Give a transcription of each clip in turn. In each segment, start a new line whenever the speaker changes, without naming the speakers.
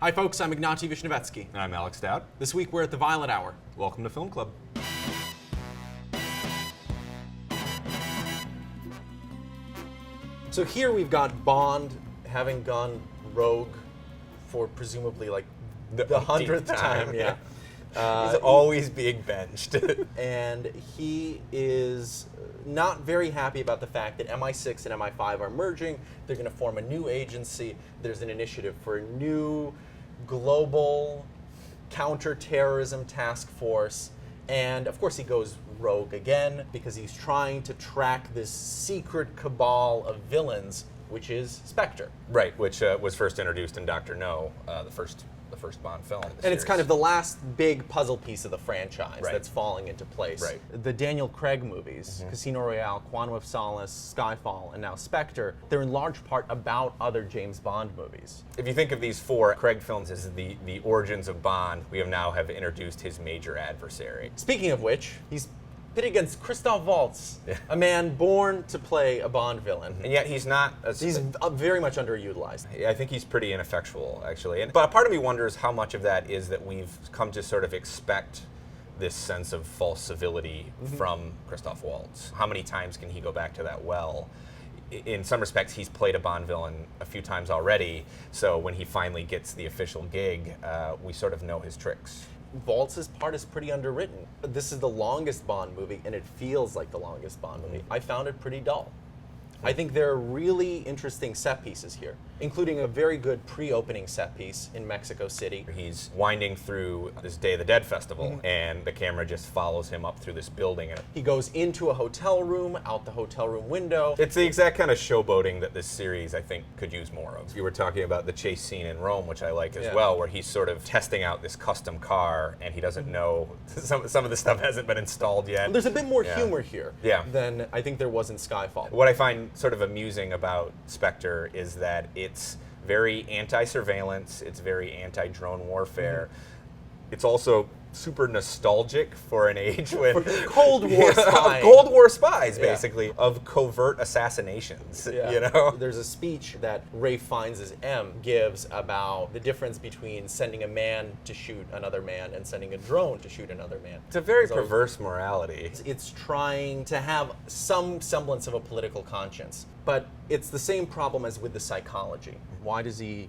Hi folks, I'm Ignatiy Vishnevetsky.
And I'm Alex Dowd.
This week we're at the Violet Hour.
Welcome to Film Club.
So here we've got Bond having gone rogue for presumably like the 100th time. Yeah.
He's always being benched.
And he is not very happy about the fact that MI6 and MI5 are merging. They're going to form a new agency. There's an initiative for a new global counterterrorism task force. And of course he goes rogue again because he's trying to track this secret cabal of villains, which is Spectre.
Right, which was first introduced in Dr. No, the first Bond film.
And it's kind of the last big puzzle piece of the franchise that's falling into place.
Right.
The Daniel Craig movies, Casino Royale, Quantum of Solace, Skyfall, and now Spectre, they're in large part about other James Bond movies.
If you think of these four Craig films as the origins of Bond, we have introduced his major adversary.
Speaking of which, he's pitted against Christoph Waltz, a man born to play a Bond villain.
And yet he's not...
He's very much underutilized.
I think he's pretty ineffectual, actually. But part of me wonders how much of that is that we've come to sort of expect this sense of false civility from Christoph Waltz. How many times can he go back to that well? In some respects, he's played a Bond villain a few times already, so when he finally gets the official gig, we sort of know his tricks.
Waltz's part is pretty underwritten. This is the longest Bond movie, and it feels like the longest Bond movie. I found it pretty dull. I think there are really interesting set pieces here, including a very good pre-opening set piece in Mexico City.
He's winding through this Day of the Dead festival, and the camera just follows him up through this building. And
he goes into a hotel room, out the hotel room window.
It's the exact kind of showboating that this series, I think, could use more of. You were talking about the chase scene in Rome, which I like as well, where he's sort of testing out this custom car, and he doesn't know, some of the stuff hasn't been installed yet.
There's a bit more humor here than I think there was in Skyfall.
What I find sort of amusing about Spectre is that it's very anti-surveillance, it's very anti-drone warfare. It's also super nostalgic for an age when...
Cold War spies.
Cold War spies, basically, of covert assassinations, you know?
There's a speech that Ralph Fiennes as M gives about the difference between sending a man to shoot another man and sending a drone to shoot another man.
It's a very perverse morality.
It's trying to have some semblance of a political conscience, but it's the same problem as with the psychology. Why does he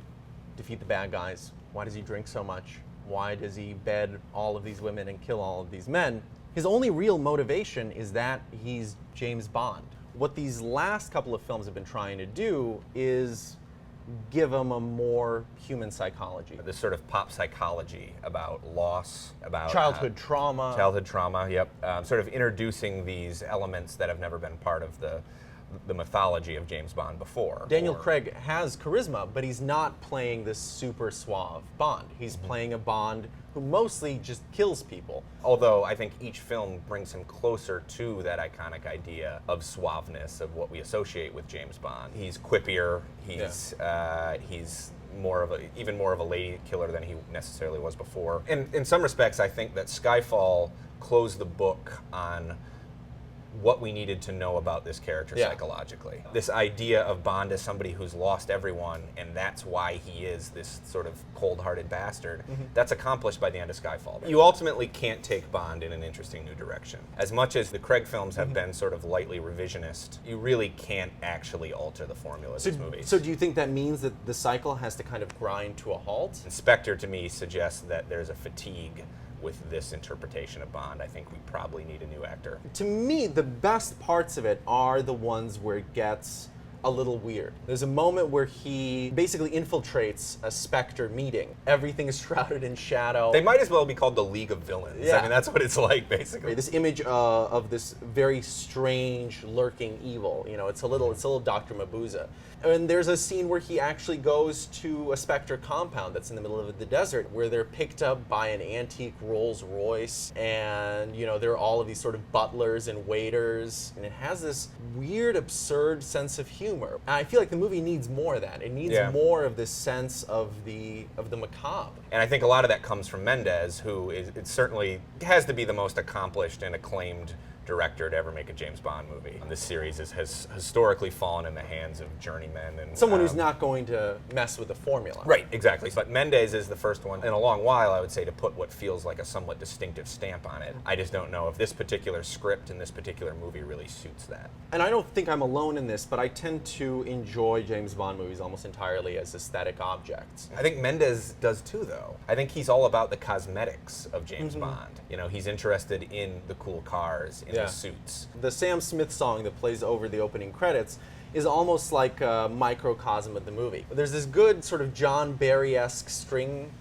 defeat the bad guys? Why does he drink so much? Why does he bed all of these women and kill all of these men? His only real motivation is that he's James Bond. What these last couple of films have been trying to do is give him a more human psychology.
This sort of pop psychology about loss, about
childhood trauma.
Childhood trauma, yep. Sort of introducing these elements that have never been part of the mythology of James Bond before.
Daniel Craig has charisma, but he's not playing this super suave Bond. He's playing a Bond who mostly just kills people.
Although I think each film brings him closer to that iconic idea of suaveness, of what we associate with James Bond. He's quippier, he's even more of a lady killer than he necessarily was before. And in some respects, I think that Skyfall closed the book on what we needed to know about this character psychologically. This idea of Bond as somebody who's lost everyone, and that's why he is this sort of cold-hearted bastard, that's accomplished by the end of Skyfall. You ultimately can't take Bond in an interesting new direction. As much as the Craig films have been sort of lightly revisionist, you really can't actually alter the formula of these movies.
So do you think that means that the cycle has to kind of grind to a halt?
Spectre, to me, suggests that there's a fatigue with this interpretation of Bond. I think we probably need a new actor.
To me, the best parts of it are the ones where it gets a little weird. There's a moment where he basically infiltrates a Spectre meeting. Everything is shrouded in shadow.
They might as well be called the League of Villains. I mean, that's what it's like, basically.
This image of this very strange, lurking evil. You know, it's a little Dr. Mabuse. And there's a scene where he actually goes to a Spectre compound that's in the middle of the desert, where they're picked up by an antique Rolls Royce, and you know, there are all of these sort of butlers and waiters, and it has this weird, absurd sense of humor. And I feel like the movie needs more of that. It needs more of this sense of the macabre.
And I think a lot of that comes from Mendes, who it certainly has to be the most accomplished and acclaimed director to ever make a James Bond movie. This series has historically fallen in the hands of journeymen and
someone who's not going to mess with the formula.
Right, exactly. But Mendes is the first one in a long while, I would say, to put what feels like a somewhat distinctive stamp on it. I just don't know if this particular script in this particular movie really suits that.
And I don't think I'm alone in this, but I tend to enjoy James Bond movies almost entirely as aesthetic objects.
I think Mendes does too, though. I think he's all about the cosmetics of James Bond. You know, he's interested in the cool cars, in the suits.
The Sam Smith song that plays over the opening credits is almost like a microcosm of the movie. There's this good sort of John Barry-esque string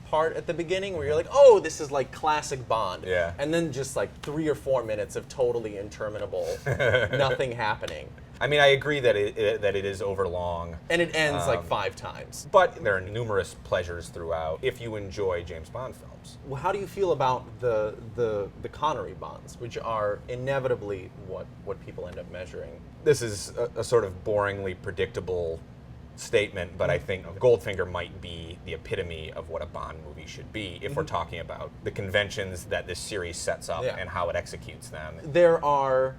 part at the beginning where you're like, oh, this is like classic Bond.
Yeah.
And then just like 3 or 4 minutes of totally interminable, nothing happening.
I mean, I agree that it is overlong.
And it ends like 5 times.
But there are numerous pleasures throughout if you enjoy James Bond films.
Well, how do you feel about the Connery Bonds, which are inevitably what people end up measuring?
This is a sort of boringly predictable statement, but I think Goldfinger might be the epitome of what a Bond movie should be if we're talking about the conventions that this series sets up and how it executes them.
There are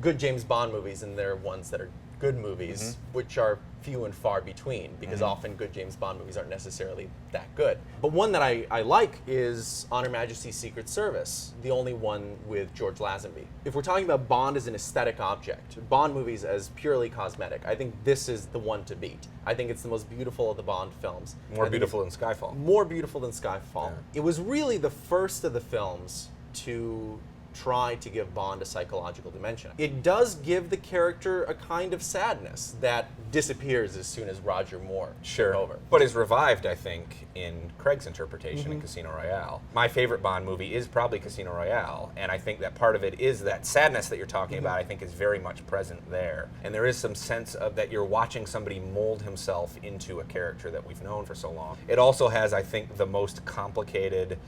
good James Bond movies, and there are ones that are good movies, which are few and far between, because often good James Bond movies aren't necessarily that good. But one that I like is On Her Majesty's Secret Service, the only one with George Lazenby. If we're talking about Bond as an aesthetic object, Bond movies as purely cosmetic, I think this is the one to beat. I think it's the most beautiful of the Bond films.
More beautiful than Skyfall.
More beautiful than Skyfall. Yeah. It was really the first of the films to try to give Bond a psychological dimension. It does give the character a kind of sadness that disappears as soon as Roger Moore took over.
But is revived, I think, in Craig's interpretation in Casino Royale. My favorite Bond movie is probably Casino Royale, and I think that part of it is that sadness that you're talking about, I think is very much present there. And there is some sense of that you're watching somebody mold himself into a character that we've known for so long. It also has, I think, the most complicated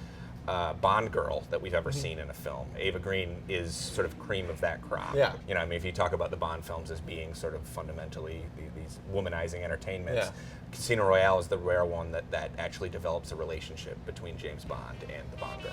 Bond girl that we've ever seen in a film. Ava Green is sort of cream of that crop.
Yeah.
You know, I mean, if you talk about the Bond films as being sort of fundamentally these womanizing entertainments, Casino Royale is the rare one that actually develops a relationship between James Bond and the Bond girl.